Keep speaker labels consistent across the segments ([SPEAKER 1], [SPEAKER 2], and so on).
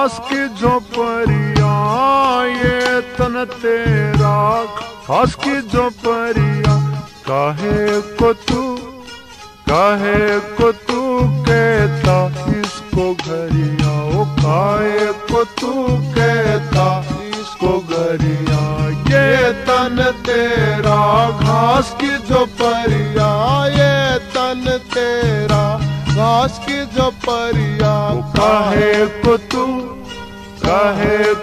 [SPEAKER 1] घास की झोपड़िया, ये तन तेरा घास की झोपड़िया। काहे को तू कहता इसको घरिया, ओ काहे को तू कहता इसको घरिया। ये तन तेरा घास की झोपड़िया, ये तन तेरा घास की झोपड़िया। काहे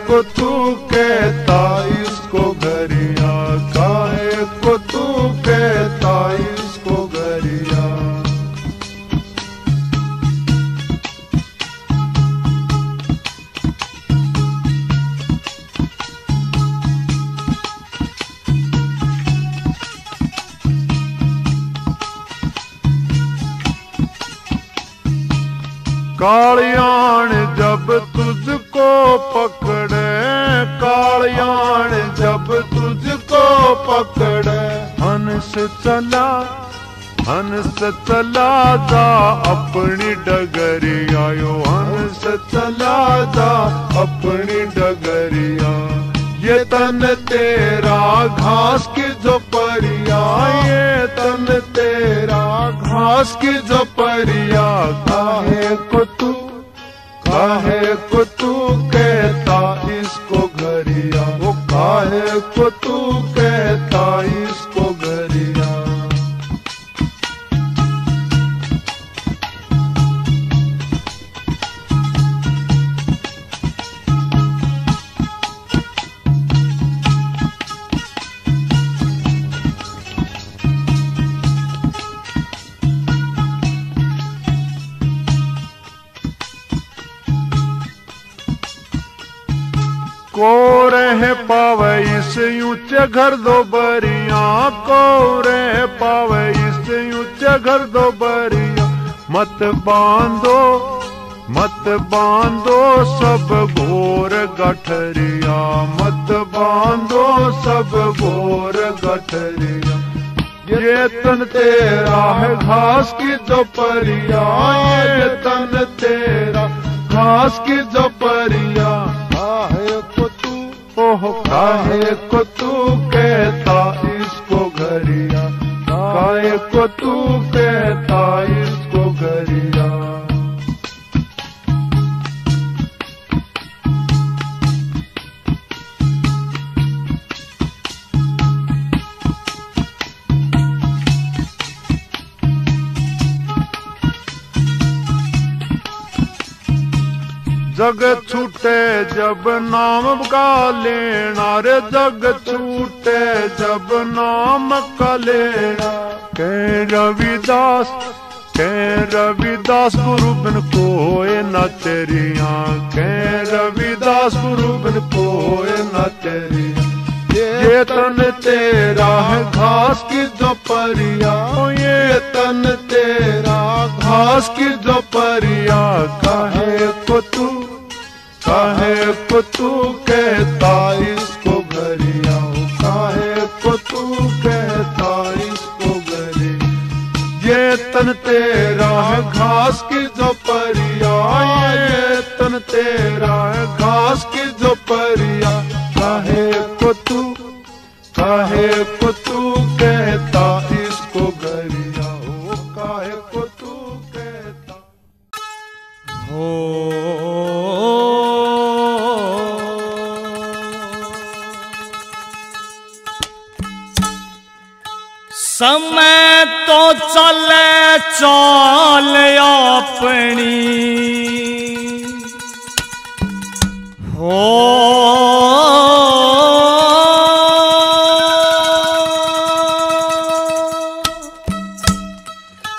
[SPEAKER 1] को तू कहता इसको घरिया, काहे को तू कहता इसको घरिया। कालियान जब तुझको पकड़े, कालियान जब तुझको पकड़े। हंस चला जा अपनी डगरिया, यो हंस चला जा अपनी डगरिया। ये तन तेरा घास की झोपड़िया, ये तन तेरा घास की झोपड़िया। काहे को तू कहता इसको घरिया, वो काहे को तू कहता इसको घरिया। को रह पावे इस ऊंचे घर दो बरिया, को रह पावे इस ऊंचे घर दो बरिया। मत बांधो सब घोर गठरिया, मत बांधो सब घोर गठरिया। ये तन तेरा है घास की झोपड़िया, ये तन तेरा घास की झोपड़िया। काहे को तू कहता इसको घरिया, काहे को तू कहता इसको घरिया। जग छूटे जब नाम का लेना रे, जग छूटे जब नाम का लेना। कह रविदास गुरु बिन कोय न तेरिया, कह रविदास गुरु बिन कोय न तेरिया। ये तन तेरा है घास की झोपड़िया, ये तन तेरा घास की झोपड़िया। काहे को तू कहता इसको घरिया, काहे को तू कहता इसको घरिया। ये तन तेरा है घास की झोपड़िया, ये तन तेरा है घास की झोपड़िया। काहे को तू कहता इसको घरिया, ओ काहे को तू कहता।
[SPEAKER 2] समय तो चले चाल अपनी, हो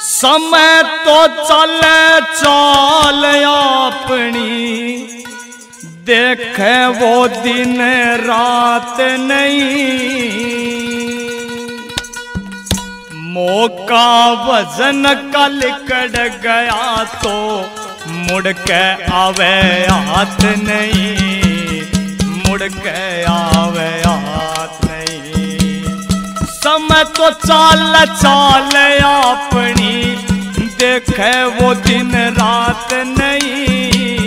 [SPEAKER 2] समय तो चले चाल अपनी। देखे वो दिन रात नहीं, मौका वजन का लिकड़ गया तो मुड़ के आवे हाथ नहीं, मुड़ के आवे हाथ नहीं। समय तो चाल चाल अपनी, देखे वो दिन रात नहीं।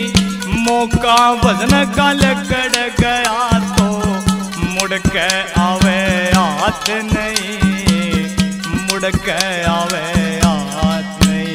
[SPEAKER 2] मौका वजन का लकड़ गया तो मुड़ के आवे हाथ नहीं, मुड़ के आवे हाथ नहीं।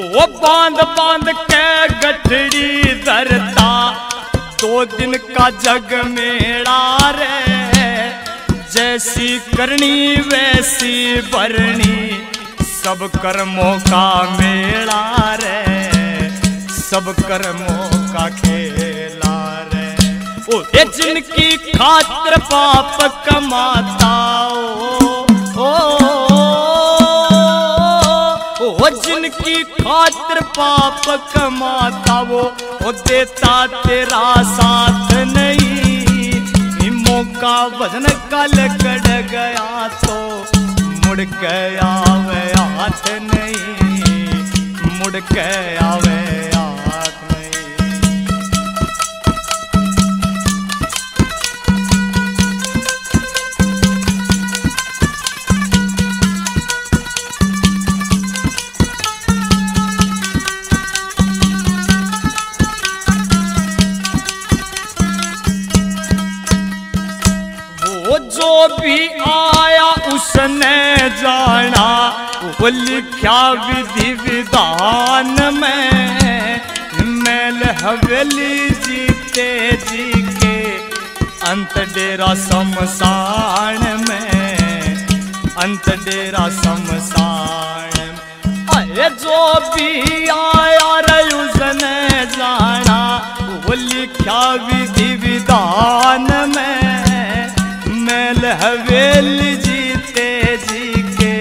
[SPEAKER 2] वो बांध बांध के गठड़ी धरता, 2 दिन का जग मेड़ा रे। जैसी करनी वैसी भरनी, सब कर्मों का मेला रे, सब कर्मों का खेला रे। ओ ये जिनकी खातिर पाप कमाता ओ जिनकी खातिर पाप कमाता वो देता तेरा साथ नहीं। मौका वजन का लकड़ गया तो मुड़ के आवे हाथ नहीं, मुड़ के आवे हाथ नहीं। जो भी आया उसने जाना, वो लिखा विधि विधान में। मैल हवेली जीते जी के अंत डेरा शमशान में, अंत डेरा शमशान में। अरे जो भी आया रे उसने जाना, वो लिखा विधि विधान में। मैल हवेली जीते जी के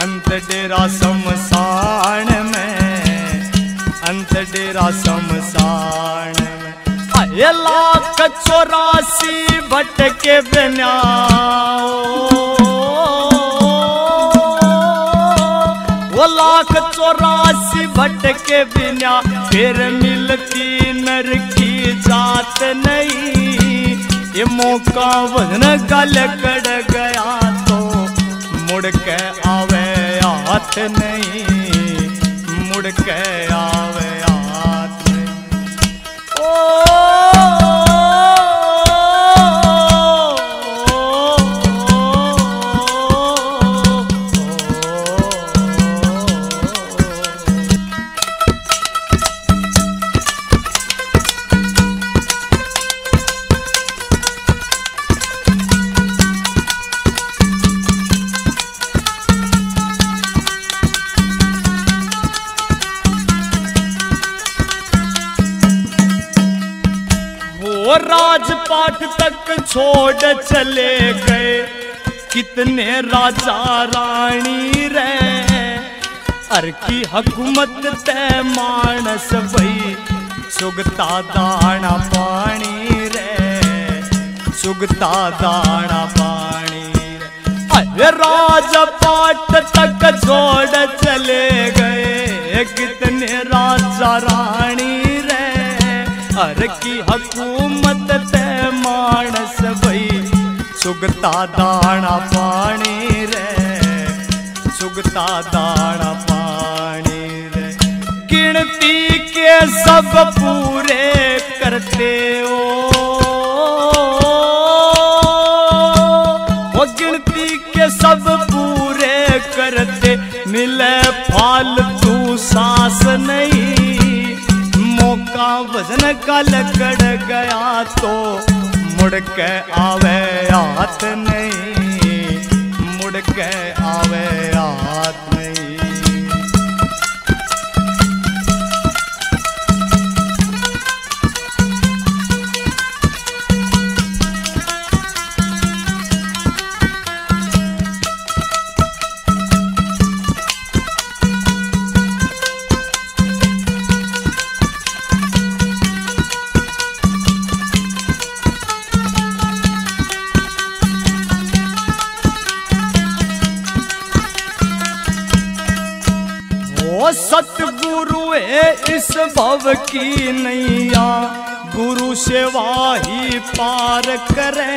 [SPEAKER 2] अंत डेरा शमशान में, अंत डेरा शमशान में। आये 1,84 भटके बिना, वो 1,84 भटके बिना, फिर मिलती नर की जात नहीं। ये मौका वजन का लकड़ गया तो मुड़ के आवे हाथ नहीं, मुड़ के आवे हाथ नहीं। राजपाट तक छोड़ चले गए कितने राजा रानी रे। अर की हुकूमत ते मानस भई, सुगता दाना पानी रे, सुगता दाना पानी रे। अरे राजपाट तक छोड़ चले गए कितने राजा रानी रे। हर की हुकूमत ते मानस भई, सुगता दाना पानी रे, सुगता दाना पानी रे। गिनती के सब पूरे करते वो गिनती के सब पूरे करते, मिले फालतू सांस नहीं। मौका वजन का लकड़ गया तो मुड़ के आवे हाथ नहीं, मुड़ के आवे हाथ नहीं। वो सतगुरु है इस भव की नैया, गुरु सेवा ही पार करे।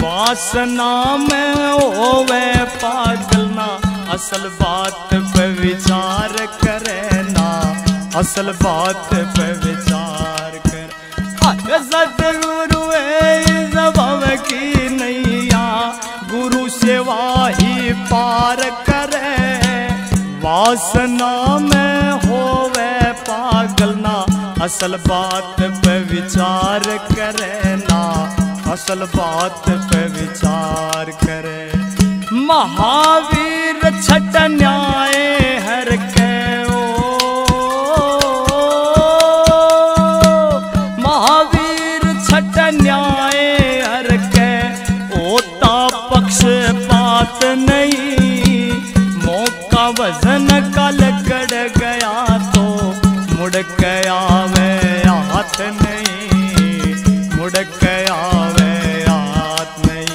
[SPEAKER 2] वासना में होवे पागल ना, असल बात पे विचार करे ना, असल बात पे विचार करे। सतगुरु है इस भव की नैया, गुरु सेवा ही पार करे। वासना में होवे पागल ना, असल बात पे विचार करे ना, असल बात पे विचार करे। महावीर छठ न्याय हर के महावीर छठ न्याय हर के, ओता पक्ष बात नहीं। मौका वजन का लकड़ गया तो मुड़ गया वे हाथ नहीं, मुड़ गया वे हाथ नहीं।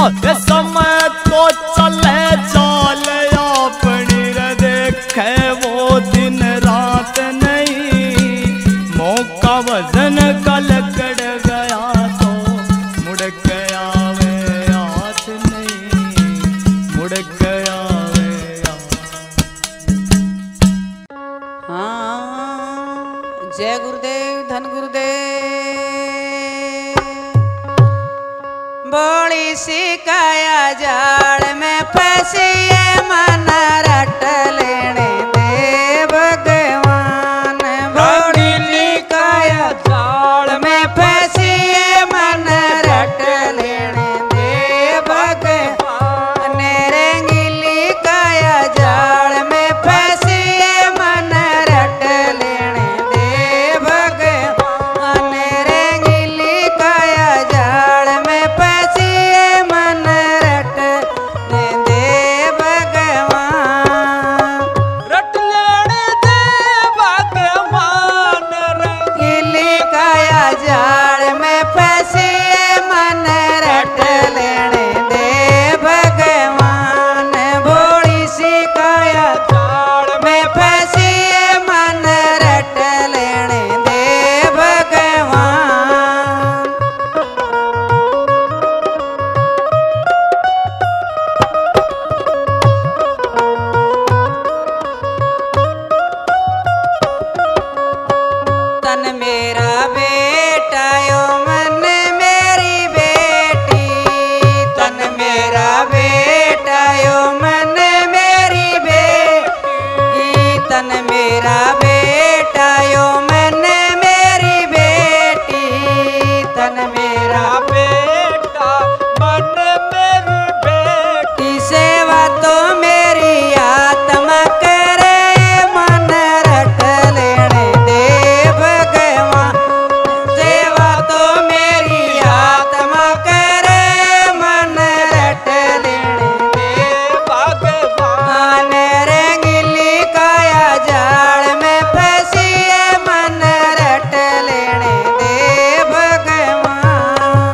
[SPEAKER 2] अरे समय तो चले चाल अपनी रे, देखे वो दिन रात नहीं। मौका वजन का लकड़ गया तो मुड़ गया वे हाथ नहीं, मुड़ गया वे हाथ।
[SPEAKER 3] हाँ, जय गुरुदेव, धन गुरुदेव। बड़ी सी काया जाड़ में फंसी मन रट लेने दे भगवान। बड़ी सी काया जाड़ में फंसी मन रट लेने दे भगवान। रंगीली काया जाड़ में फंसी मन रट लेने दे भगवान। रंगीली काया जाड़ में फंसी मन रट लेने दे भगवान। रट लेने दे भगवान। रंगीली काया जाड़ में फंसी मन रट लेने दे भगवान। भोली सी काया जाड़ में फंसी मन रट लेने दे भगवान। तन मेरा बेटा यो मन मेरी बेटी। तन मेरा बेटा यो मन मेरी बेटी। तन मेरा बेटा यो मन मेरी बेटी। तन मेरा बेटा मन मेरी बेटी। सेवा तो मेरी आत्मा करे मन रट लेने दे भगवान। सेवा तो मेरी आत्मा करे मन रट लेने दे भगवान। रंगीली काया जाड़ में फंसी मन रट लेने दे भगवान।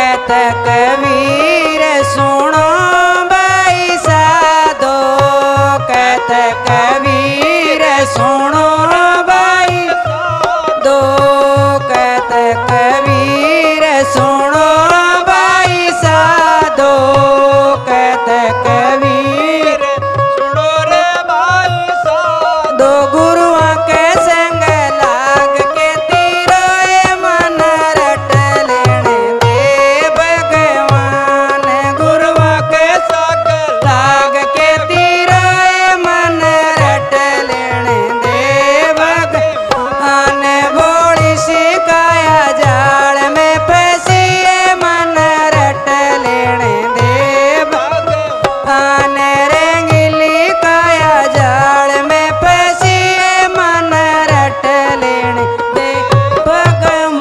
[SPEAKER 3] कहत कबीर सुनो भाई साधो, कहत कबीर सुनो भाई साधो, कहत कबीर सुनो भाई साधो, कहत कबीर सुनो रे भाई साधो। गुरुआ के संग लाग के तीरो मन रट लेने दे भगवान, गुरुआ के संग लाग के तीरो मन रट लेने दे भगवान। भोली सी काया जाल में फंसी मन रट लेने दे भगवान, रंगीली काया जाल में फंसी मन रट लेने दे भगवान।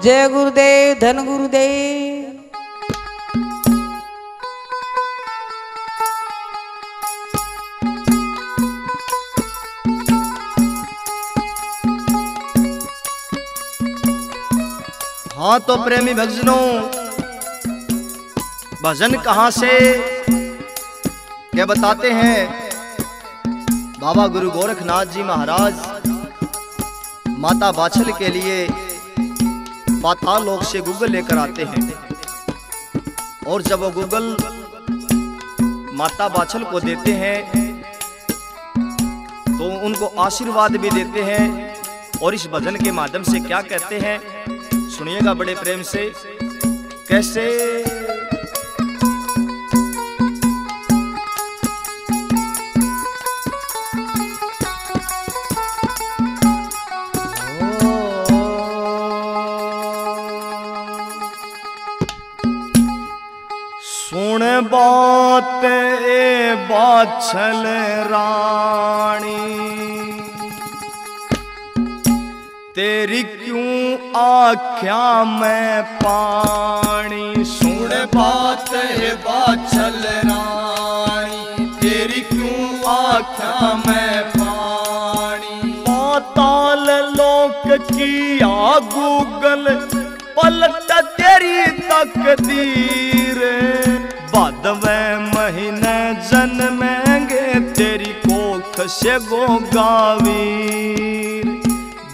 [SPEAKER 3] जय गुरुदेव, धन गुरुदेव।
[SPEAKER 2] हाँ तो प्रेमी भक्तजनों, भजन कहाँ से क्या बताते हैं। बाबा गुरु गोरखनाथ जी महाराज माता बाछल के लिए पाताल लोक से गूगल लेकर आते हैं, और जब वो गूगल माता बाछल को देते हैं तो उनको आशीर्वाद भी देते हैं। और इस भजन के माध्यम से क्या कहते हैं सुनिएगा बड़े प्रेम से। कैसे सुन बात ए बाछल रानी, तेरी क्यों आख्या में पानी। सुन बात है बाछल रानी, तेरी क्यों आख्या में पानी। पाताल लोक किया गूगल, पलट तेरी तकदीर। बादवे महीने जन्मेंगे, तेरी कोख से गोगावीर।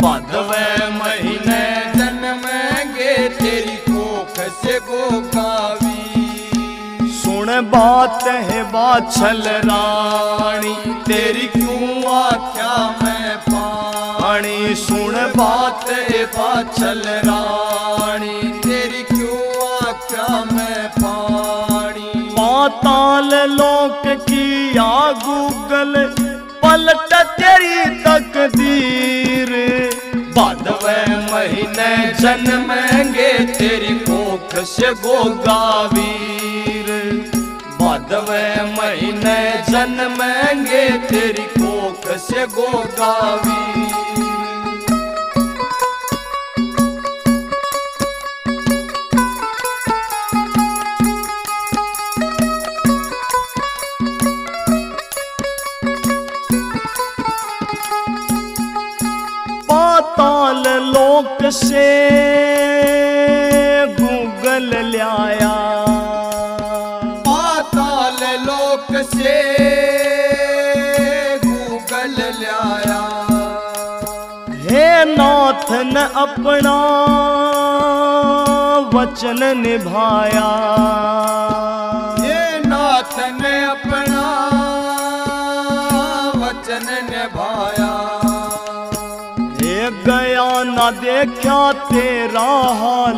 [SPEAKER 2] बादवे महीने जन्मेंगे, तेरी कोख से गोगावीर। सुन बात है बाछल रानी, तेरी क्यों आख्या में पानी। सुन बात है बाछल रानी, तेरी क्यों आख्या में पानी। पाताल लोक किया गूगल, पलट तेरी तकदीर। बादवे महीने जन्मेंगे, तेरी कोख से गोगावीर। बादवे महीने जन्मेंगे, तेरी कोख से गोगावीर। पाताल लोक से गूगल लाया, पाताल लोक से गूगल लाया। हे नाथ ने अपना वचन निभाया। हे नाथ ने अपना वचन निभाया। गया ना देखा तेरा हाल,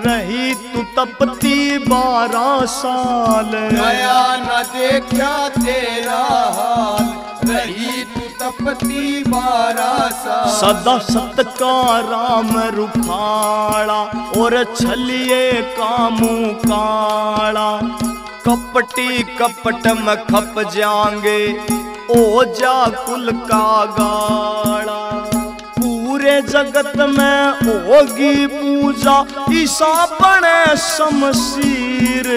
[SPEAKER 2] रही तू तपती 12 साल। गया ना देखा तेरा हाल, रही तू तपती 12 साल। सदा सत का राम रुखाड़ा, और छलिए कामू काड़ा। कपटी कपट में खप जाएंगे, ओ जा कुल का गाड़ा। पूरे जगत में होगी पूजा, ईसा बने शमशीर।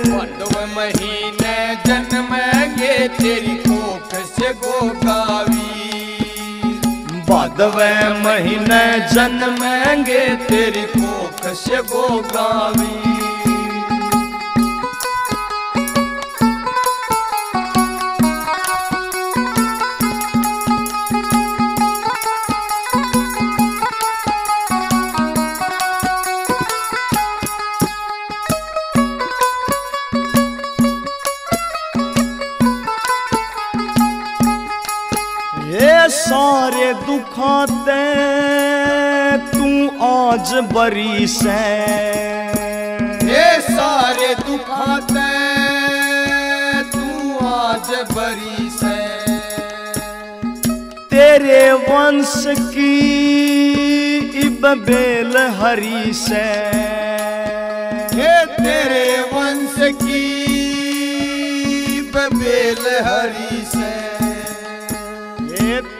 [SPEAKER 2] पांडव महीने जन्मेंगे, तेरी कोख से गोगावीर। बादवे महीने जन्मेंगे, तेरी कोख से गोगावी। सारे दुखाते तू आज बरी से, ये सारे दुखाते तू आज बरी से। तेरे वंश की इब बेल हरी से, ये तेरे वंश की इब बेल हरी से।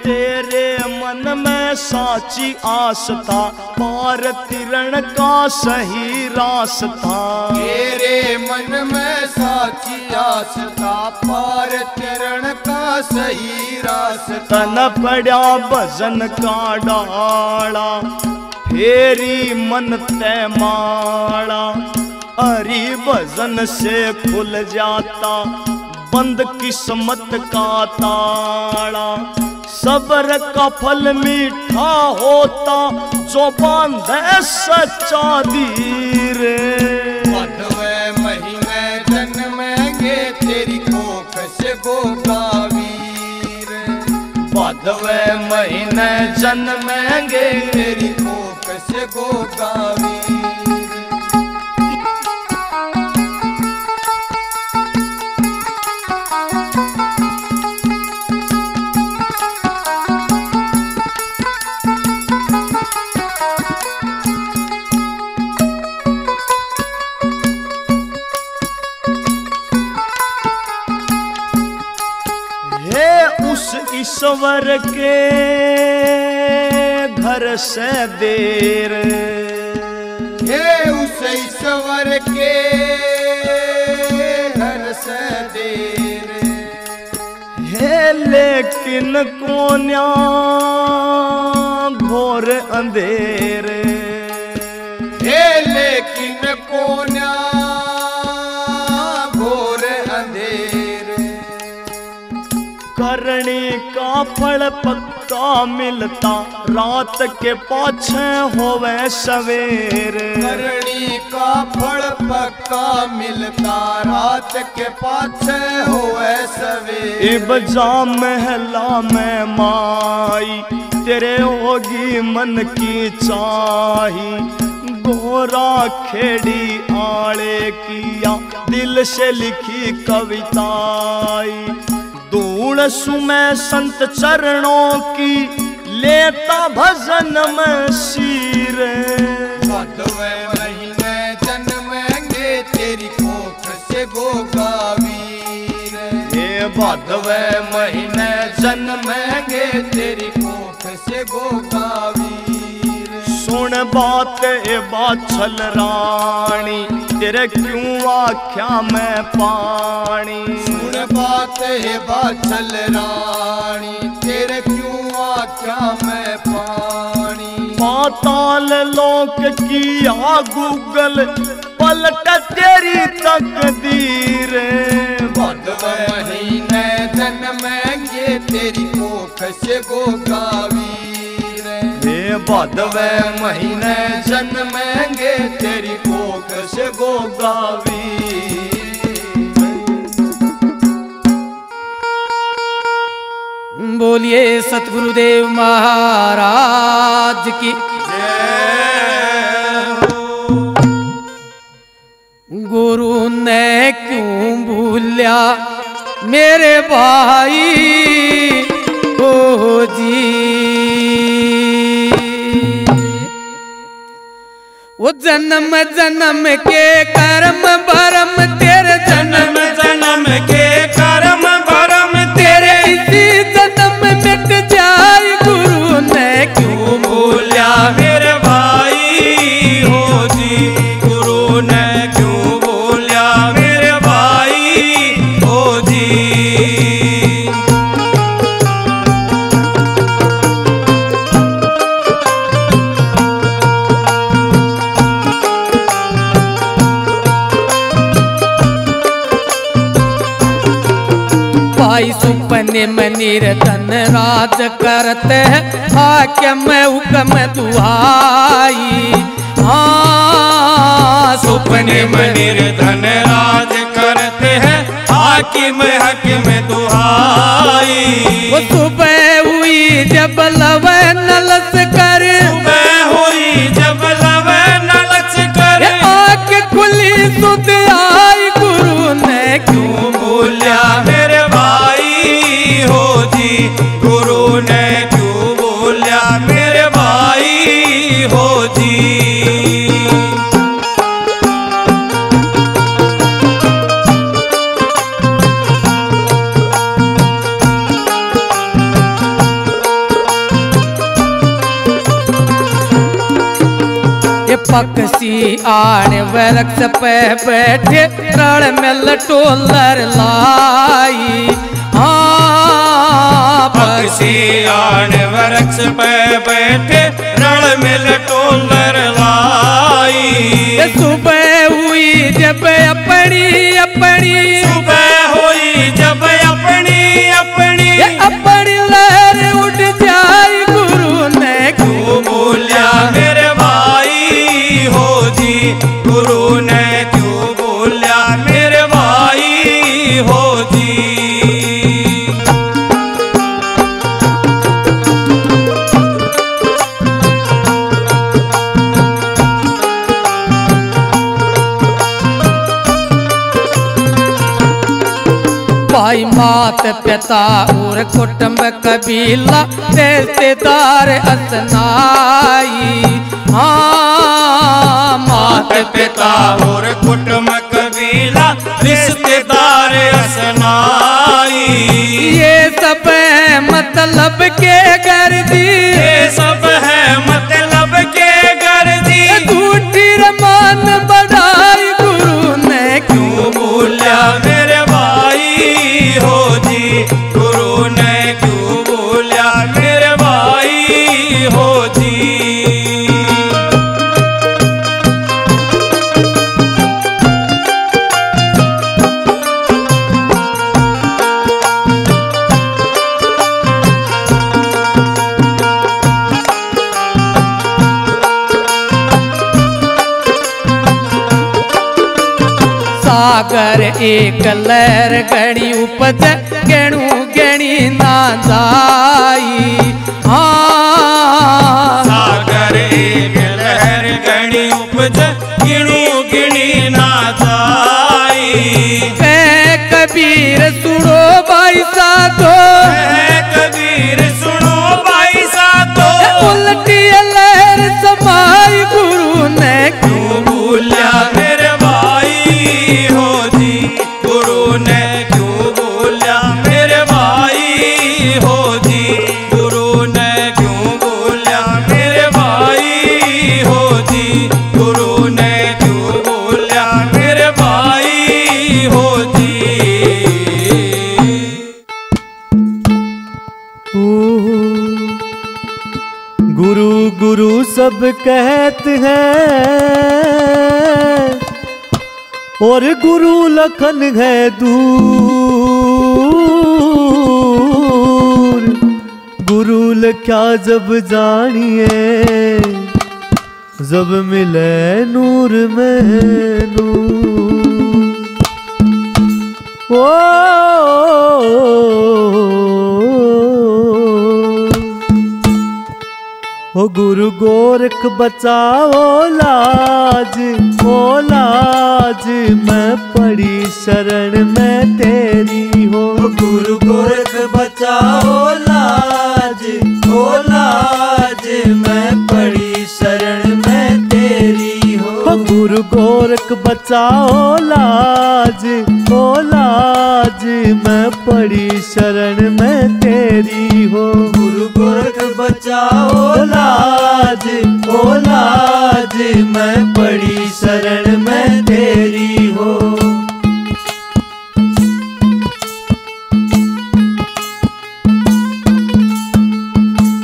[SPEAKER 2] तेरे मन में साची आस था, पार तिरण का सही रास्ता। तेरे मन में साची आस था, पार तिरण का सही रास्ता। न पड़ा भजन का डाला, फेरी मन तय माला। हरि भजन से खुल जाता, बंद किस्मत का ताला। सब्र का फल मीठा होता, जो बांधे सच्चा धीर। बांधवे महीने जन्मेंगे तेरी कोख से गोगावीर। बांधवे महीने जन्मेंगे तेरी कोख से गोगावीर। ईश्वर के घर से देर, हे उस ईश्वर के घर से देर। हे लेकिन कोन्या घोर अंधेर, हे लेकिन कोन्या घोर अंधेर। करनी का फल पक्का मिलता, रात के पाछे होवे सवेर। करनी का फल पक्का मिलता, रात के पाछे होवे सवेर। इब जा महला में माई, तेरे होगी मन की चाही। गोरा खेड़ी आले किया, दिल से लिखी कविताई। धूल सुमै संत चरणों की, लेता भजन में शीर। बांधवे महीने जन्मेंगे तेरी कोख से गोगावीर। ये बांधवे महीने जन्मेंगे तेरी कोख से गोगावीर। सुन बात ए बाछल रानी, तेरे क्यों आख्या में पानी। सुन बात ए बाछल रानी, तेरे क्यों आख्या में पानी। पाताल लोक किया गूगल, पलट तेरी तकदीर। बांधवे महीने जन्मेंगे तेरी कोख से गोगावीर। बांधवे महीने जन्मेंगे तेरी कोख से गोगावीर।
[SPEAKER 3] बोलिए सतगुरुदेव महाराज की गुरु ने क्यों भूलिया मेरे भाई को जी। वो जन्म जन्म के कर्म भरम तेरे जन्म जन्म के कर्म भरम तेरे इसी जन्म मिट जाए। गुरु ने क्यों भूलिया मेरे भाई हो जी। गुरु ने क्यों भूलिया मेरे भाई हो जी। सुपने में निर्धन राज करते हैं हाकिम हुक्म दुहाई। हाँ
[SPEAKER 4] सुपने में निर्धन राज करते हैं हाकिम हकीम दुहाई।
[SPEAKER 3] वो सुबह हुई जब लवे नलस कर,
[SPEAKER 4] सुबह हुई जब लवे नलस कर,
[SPEAKER 3] आँख खुली सुध आई गुरु ने
[SPEAKER 4] क्यों बोलिया मेरे भाई हो जी, गुरु ने क्यों बोलिया मेरे भाई हो जी।
[SPEAKER 3] पक्षी आण वृक्ष पे बैठे रण में लटोलर लाई। हाँ
[SPEAKER 4] पक्षी आण वृक्ष पे बैठे रण में लटोलर लाई।
[SPEAKER 3] सुबह हुई जब अपनी अपनी,
[SPEAKER 4] सुबह हुई जब अपनी अपनी
[SPEAKER 3] अपनी लहर उठ जाई गुरु ने
[SPEAKER 4] क्यों बोलिया मेरे भाई हो जी, गुरु ने क्यों बोलिया मेरे भाई हो जी।
[SPEAKER 3] भाई मात पिता और कुटुंब कबीला रिश्तेदार असनाई। हाँ
[SPEAKER 4] मात पिता और कुटुंब कबीला रिश्तेदार असनाई।
[SPEAKER 3] ये सब है मतलब के गर्दी,
[SPEAKER 4] ये सब है मतलब के गर्दी।
[SPEAKER 3] झूठी रमान बढ़ाई गुरु ने
[SPEAKER 4] क्यों बोलिया मेरे भाई हो जी, गुरु ने क्यों बोलिया मेरे भाई हो जी।
[SPEAKER 3] सागर एक लहर गणी उपज गणु गणी ना जाई। हाँ
[SPEAKER 4] सागर एक लहर गणी उपज गिणु गिणी ना जाई।
[SPEAKER 3] कबीर सुनो भाई साधो,
[SPEAKER 4] कबीर सुनो भाई साधो,
[SPEAKER 3] उल्टी लहर समाई गुरु ने
[SPEAKER 4] क्यों बोलिया मेरे भाई हो जी, गुरु ने क्यों बोलिया मेरे भाई हो जी, गुरु ने क्यों बोलिया मेरे भाई हो जी, गुरु ने क्यों बोलिया मेरे भाई हो जी।
[SPEAKER 1] गुरु गुरु सब कहते हैं और गुरु लखन है दूर। गुरु लख्या जब जानिए जब मिले नूर में नूर। ओ गुरु गोरख बचाओ लाज, ओ लाज मैं पड़ी शरण में तेरी हो।
[SPEAKER 5] गुरु गोरख बचाओ लाज, ओ लाज मैं पड़ी शरण में तेरी हो।
[SPEAKER 1] गुरु गोरख बचाओ लाज, ओ लाज मैं पड़ी शरण में तेरी हो।
[SPEAKER 5] गुरु गोरख बचाओ लाज, ओ लाज मैं पड़ी शरण में तेरी हो।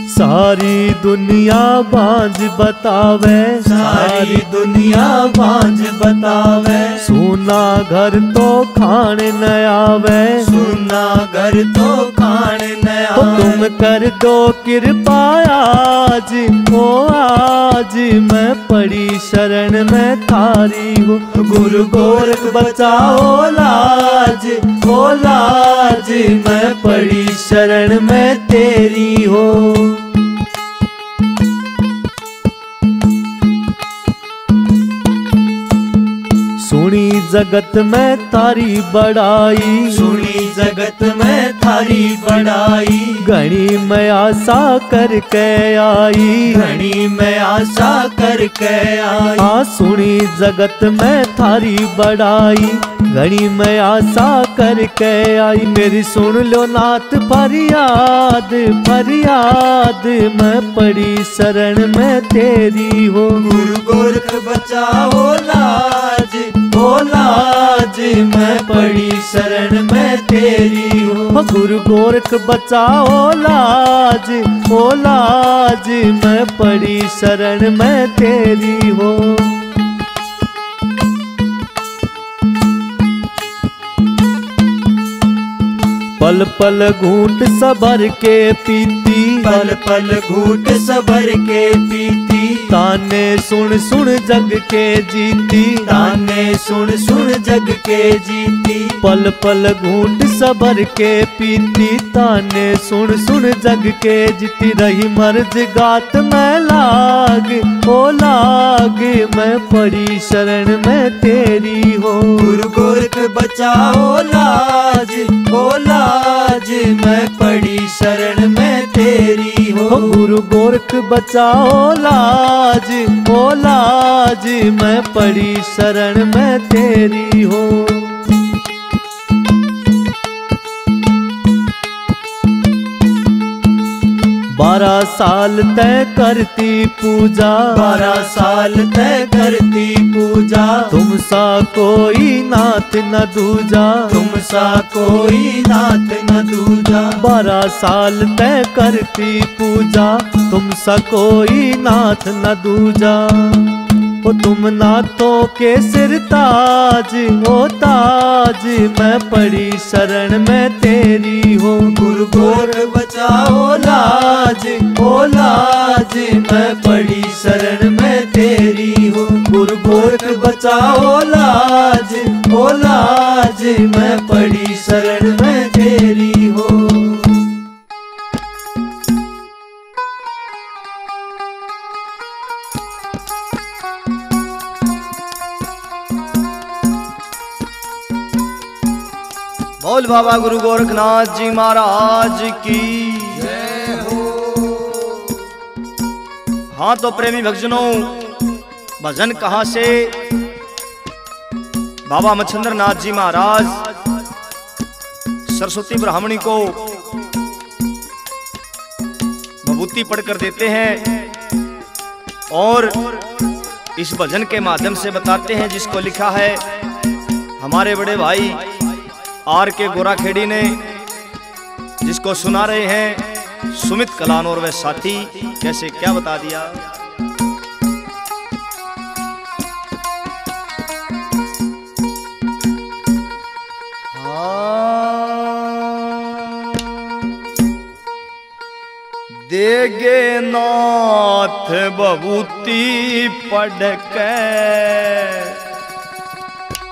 [SPEAKER 1] सारी दुनिया बांझ बतावे,
[SPEAKER 5] सारी दुनिया बांझ बतावे। सुना घर तो खान न आवे, सुना घर तो खान न आवे। तुम कर दो कृपा आज, ओ आज मैं पड़ी शरण में थारी हो। गुरु गोरख बचाओ लाज, ओ लाज मैं पड़ी शरण में तेरी हो। सुनी जगत में तारी बड़ाई, सुनी जगत में थारी बड़ाई। घनी मैं आशा करके आई, घनी मैं आशा करके आई। हाँ सुनी जगत में थारी बड़ाई, घनी मैं आशा करके आई। मेरी सुन लो नाथ फरियाद, फरियाद मैं पड़ी शरण में तेरी हो। गुरु गोरख बचाओ लाज, ओ लाज मैं पड़ी शरण में तेरी हो। गुरु गोरख बचाओ लाज, ओ लाज मैं पड़ी शरण में तेरी हो। पल पल घूंट सबर के पीती, पल पल घूंट सबर के पीती। ताने सुन सुन जग के जीती, ताने सुन सुन जग के जीती। पल पल घूंट सबर के पीती, ताने सुन सुन जग के जीती। रही मर्ज गात में लाग, ओ लाग मैं पड़ी शरण में तेरी हो। गुरु गोरख बचाओ लाज, ओ लाज मैं पड़ी शरण में तेरी हो। गुरु गोरख बचाओ लाज, ओ लाज मैं पड़ी शरण में तेरी हो। 12 साल तय करती पूजा, 12 साल तय करती पूजा। तुम सा कोई नाथ न दूजा, तुम सा कोई नाथ न दूजा। 12 साल तय करती पूजा, तुम सा कोई नाथ न दूजा। ओ तुम नाथों के सिर ताज, ओ ताज मैं पड़ी शरण में तेरी हो। गुरु गोरख बचाओ लाज, ओ लाज मैं पड़ी शरण में तेरी हो। गुरु गोरख बचाओ लाज, ओ लाज मैं पड़ी शरण में तेरी हो।
[SPEAKER 2] बोल बाबा गुरु गोरखनाथ जी महाराज की जय हो। हाँ तो प्रेमी भक्तजनों, भजन कहाँ से? बाबा मच्छिंद्र नाथ जी महाराज सरस्वती ब्राह्मणी को विभूति पढ़कर देते हैं और इस भजन के माध्यम से बताते हैं, जिसको लिखा है हमारे बड़े भाई आर के गोराखेड़ी ने, जिसको सुना रहे हैं सुमित कलानौर व साथी। कैसे क्या बता दिया? देगे नाथ विभूति पढ़ के,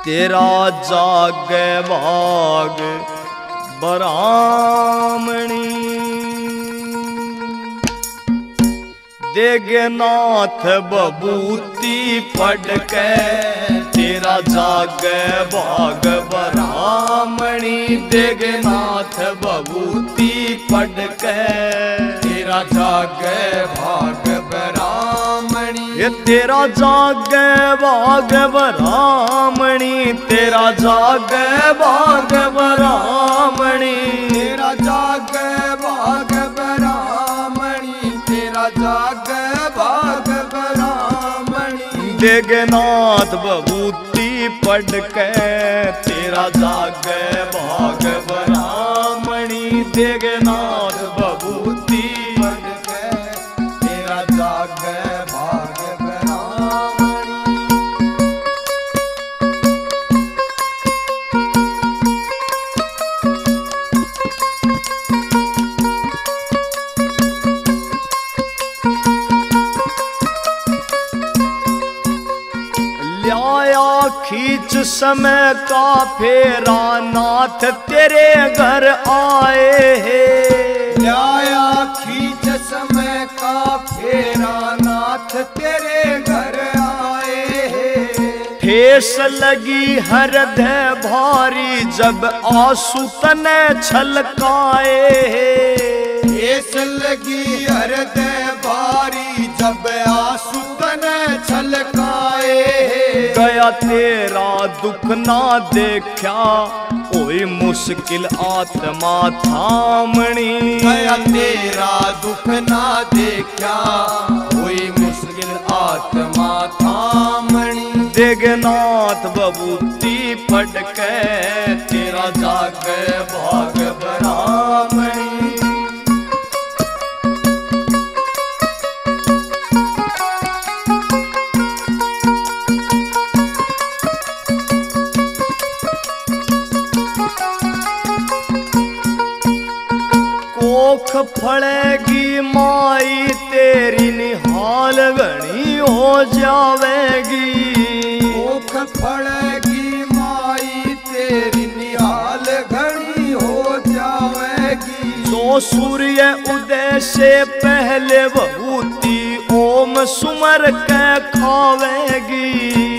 [SPEAKER 2] तेरा जागे भाग ब्राह्मणी। देगे नाथ विभूति पढ़ के, तेरा जागे भाग ब्राह्मणी। देगे नाथ विभूति पढ़ के, तेरा जागे भाग ब्राह्मणी। ये तेरा जागे भाग ब्राह्मणी, तेरा जागे भाग ब्राह्मणी। तेरा जागे भाग ब्राह्मणी, तेरा जागे भाग ब्राह्मणी। देगे नाथ विभूति पढ़ के, तेरा जागे भाग ब्राह्मणी। देगे नाथ विभूति पढ़ के, तेरा जागे भाग ब्राह्मणी। ल्याया खींच समय का फेरा नाथ तेरे घर आए हैं।
[SPEAKER 6] ल्याया खींच समय का फेरा नाथ तेरे घर आए हैं।
[SPEAKER 2] ठेस लगी हृदय भारी जब आंसू तने छलकाए हैं।
[SPEAKER 6] ठेस लगी हृदय भारी जब आंसू तने छलकाए हैं।
[SPEAKER 2] गया तेरा दुख ना देखा कोई मुश्किल आत्मा थामणी।
[SPEAKER 6] गया तेरा दुख ना देखा कोई मुश्किल आत्मा थामणी।
[SPEAKER 2] देगनाथ बबूती पढ़ के तेरा जागे भाग ब्राह्मणी। कोख फड़ेगी माई तेरी निहाल घनी हो जावेगी।
[SPEAKER 6] कोख फड़ेगी माई तेरी निहाल घनी हो जावेगी।
[SPEAKER 2] जो सूर्य उदय से पहले बबूती ओम सुमर के खावेगी।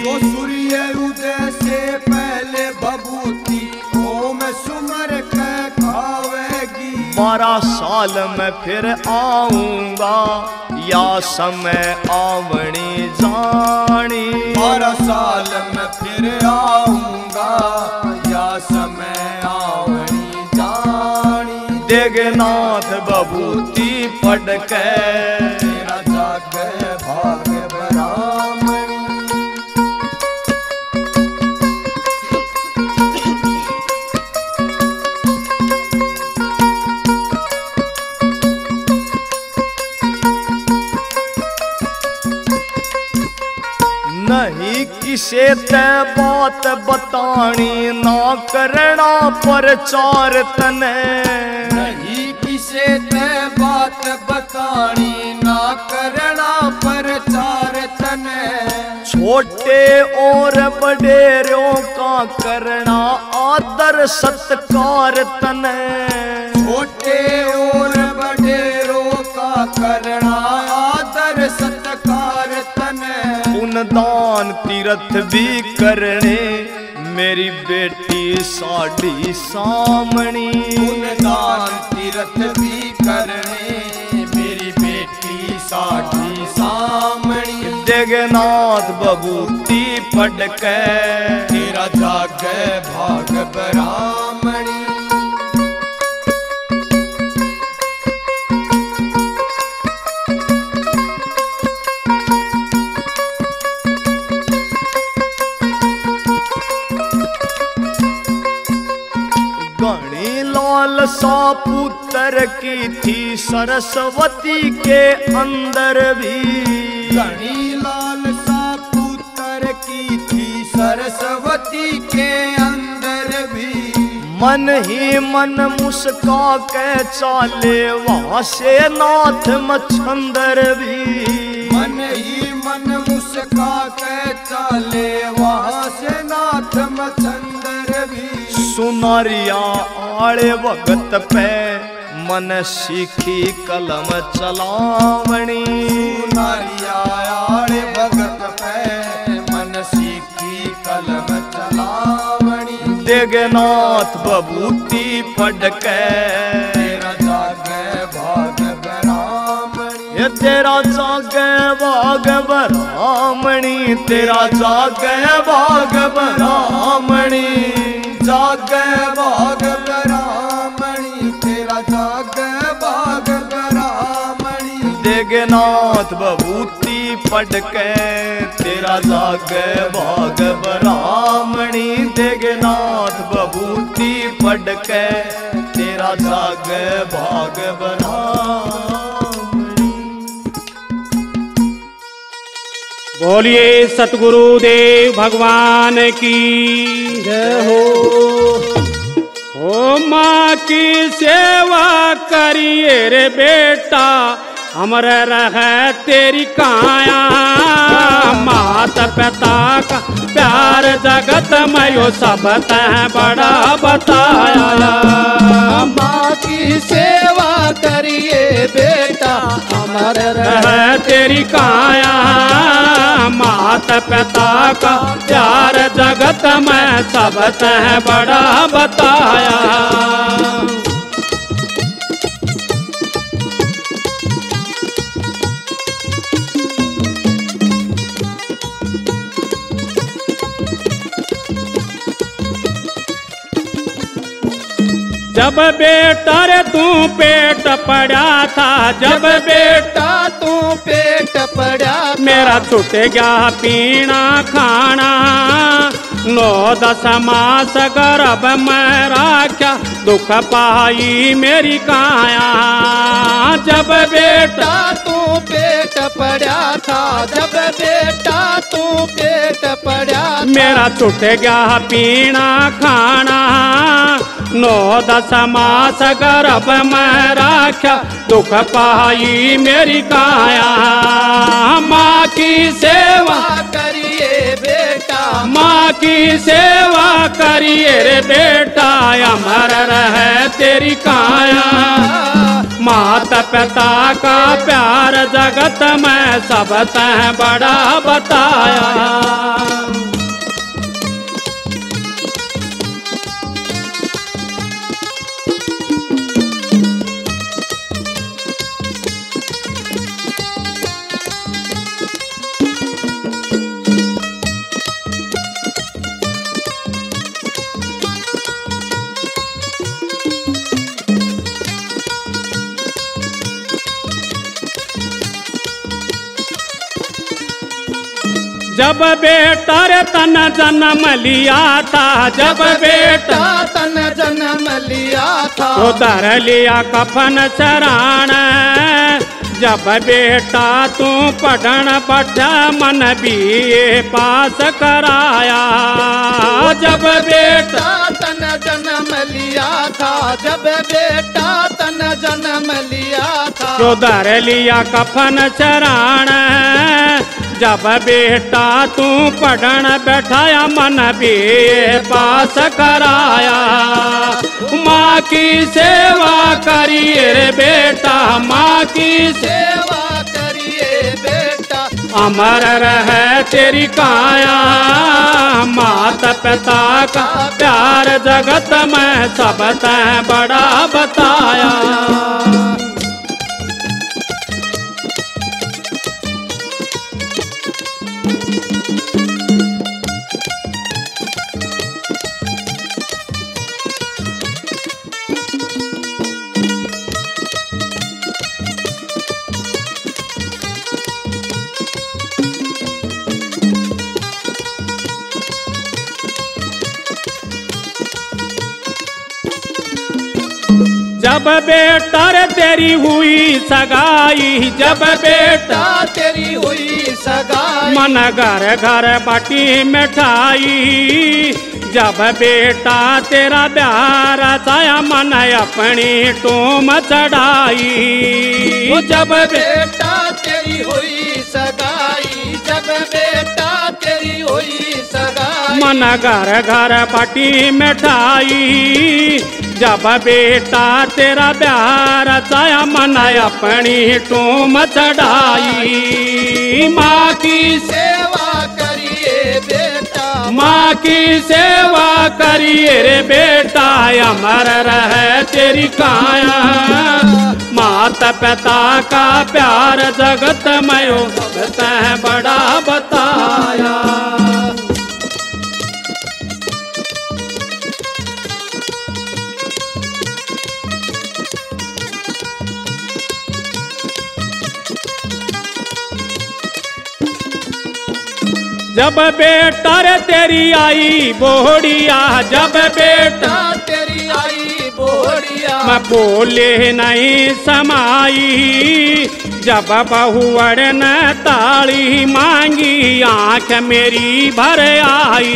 [SPEAKER 6] जो सूर्य उदय से पहले बबूती ओम सुमर के खावेगी।
[SPEAKER 2] 12 साल में फिर आऊंगा या समय आवणी जानी।
[SPEAKER 6] 12 साल में फिर आऊंगा या समय आवणी जानी।
[SPEAKER 2] देगनाथ बबूती पढ़ के
[SPEAKER 6] तेरा जागे भाग ब्राह्मणी।
[SPEAKER 2] नहीं किसे ते बात बतानी ना करना प्रचार तने।
[SPEAKER 6] नहीं किसे ते बात बतानी ना करना प्रचार तने।
[SPEAKER 2] छोटे और बड़ेरों का करना आदर सत्कार तने।
[SPEAKER 6] छोटे और बड़ेरों का करना आदर सत्कार तने।
[SPEAKER 2] दान तीर्थ भी करने मेरी बेटी साड़ी सामणी।
[SPEAKER 6] दान तीर्थ भी करने मेरी बेटी साड़ी सामणी।
[SPEAKER 2] देगनाथ बबूती पढ़ के
[SPEAKER 6] तेरा जागे भाग ब्राह्मणी।
[SPEAKER 2] लालसा पुत्र की थी सरस्वती के अंदर भी।
[SPEAKER 6] घनी लालसा पुत्र की थी सरस्वती के अंदर भी।
[SPEAKER 2] मन ही मन मुस्का के चाले वहाँ से नाथ मच्छंदर भी।
[SPEAKER 6] मन ही मन मुस्का के चाले वहाँ से नाथ मच्छंदर भी।
[SPEAKER 2] सुनारिया आड़े वक्त पे मन सीखी कलम चलावणी।
[SPEAKER 6] सुनारिया आड़े वक्त पे मन सीखी कलम चलावणी।
[SPEAKER 2] देगनाथ बबूती पढ़ के
[SPEAKER 6] तेरा जागे भाग ब्राह्मणी।
[SPEAKER 2] ये तेरा जागे भाग ब्राह्मणी। तेरा जागे भाग ब्राह्मणी।
[SPEAKER 6] जागे भाग ब्राह्मणी। तेरा जागे भाग ब्राह्मणी।
[SPEAKER 2] देगनाथ बबूती पढ़ के तेरा जागे भाग ब्राह्मणी। देगनाथ बबूती पढ़ के तेरा जागे भाग ब्राह्मणी।
[SPEAKER 7] बोलिए सतगुरुदेव भगवान की
[SPEAKER 5] जय हो।
[SPEAKER 7] माँ की सेवा करिए रे बेटा अमर रहे तेरी काया, मात पिता का प्यार जगत में यो सब तह बड़ा बताया।
[SPEAKER 3] माँ की सेवा करिए बेटा अमर
[SPEAKER 7] रहे तेरी काया, मात पिता का प्यार जगत में सब तह बड़ा बताया। जब बेटा रे तू पेट पड़ा था, जब बेटा
[SPEAKER 3] तू पेट पड़ा
[SPEAKER 7] मेरा छूट गया पीना खाना, 9-10 मास गर्भ में राख्या दुख पाई मेरी काया। जब बेटा
[SPEAKER 3] तू पेट पड़ा था, जब बेटा तू पेट पड़ा
[SPEAKER 7] मेरा छूट गया पीना खाना, 9-10 मास गर्भ में राख्या दुख पाई मेरी काया। माँ की सेवा
[SPEAKER 3] करिए बेटा,
[SPEAKER 7] माँ की सेवा करिए रे बेटा अमर रहे तेरी काया। माता पिता का प्यार जगत में सब तह बड़ा बताया। जब बेटा रे तन जन्म लिया था, जब बेटा
[SPEAKER 3] तन जन्म लिया था
[SPEAKER 7] तो धर लिया कफन चराण। जब बेटा तू पढ़न बैठा मन बीए पास कराया। जब बेटा
[SPEAKER 3] तन जन्म लिया था, जब बेटा तन जन्म लिया था
[SPEAKER 7] तो धर लिया कफन चराण। जब बेटा तू पढ़न बैठाया मन भी पास कराया। माँ की सेवा करिए रे बेटा, माँ की
[SPEAKER 3] सेवा करिए बेटा
[SPEAKER 7] अमर रहे तेरी काया। माता पिता का प्यार जगत में सब तह बड़ा बताया। जब बेटा रे तेरी हुई सगाई, जब बेटा
[SPEAKER 3] तेरी हुई सगाई
[SPEAKER 7] मन घर घर बाटी मिठाई। जब बेटा तेरा प्यार चाया मन अपनी टूम चढ़ाई। जब
[SPEAKER 3] बेटा तेरी हुई सगाई, जब बेटा तेरी हुई सगाई
[SPEAKER 7] मन घर घर बाटी मिठाई। जब बेटा तेरा प्यार चाया मन अपनी टूम चढ़ाई। माँ की
[SPEAKER 3] सेवा करिए बेटा,
[SPEAKER 7] माँ की सेवा करिए रे बेटा अमर रहे तेरी काया। माता पिता का प्यार जगत में सब तह बड़ा बताया। जब बेटा रे तेरी आई बोहड़िया, जब बेटा
[SPEAKER 3] तेरी आई बोहड़िया
[SPEAKER 7] मैं बोले नहीं समाई। जब बहुअड़ न ताली मांगी आंख मेरी भर आई।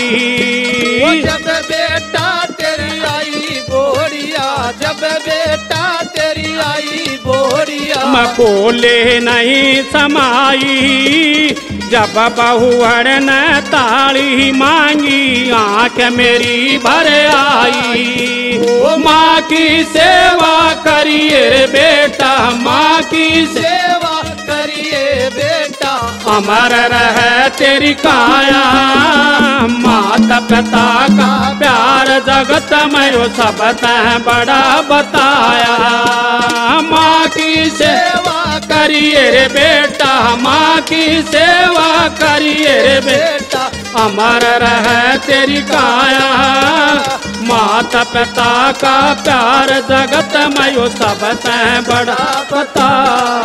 [SPEAKER 3] जब बेटा तेरी आई बोहड़िया, जब बेटा तेरी आई बोहड़िया
[SPEAKER 7] मैं बोले नहीं समाई जब बहुअड़ ने ताली मांगी आंख मेरी भर आई। माँ की सेवा करिए बेटा, माँ की सेवा करिए बेटा, अमर रहे तेरी काया। माता पिता का प्यार जगत में वो सब तैं बड़ा बताया। माँ की सेवा करिए रे बेटा, माँ की सेवा करिए रे बेटा, अमर रहे तेरी काया। माता पिता का प्यार जगत में वो सब तैं बड़ा बताया।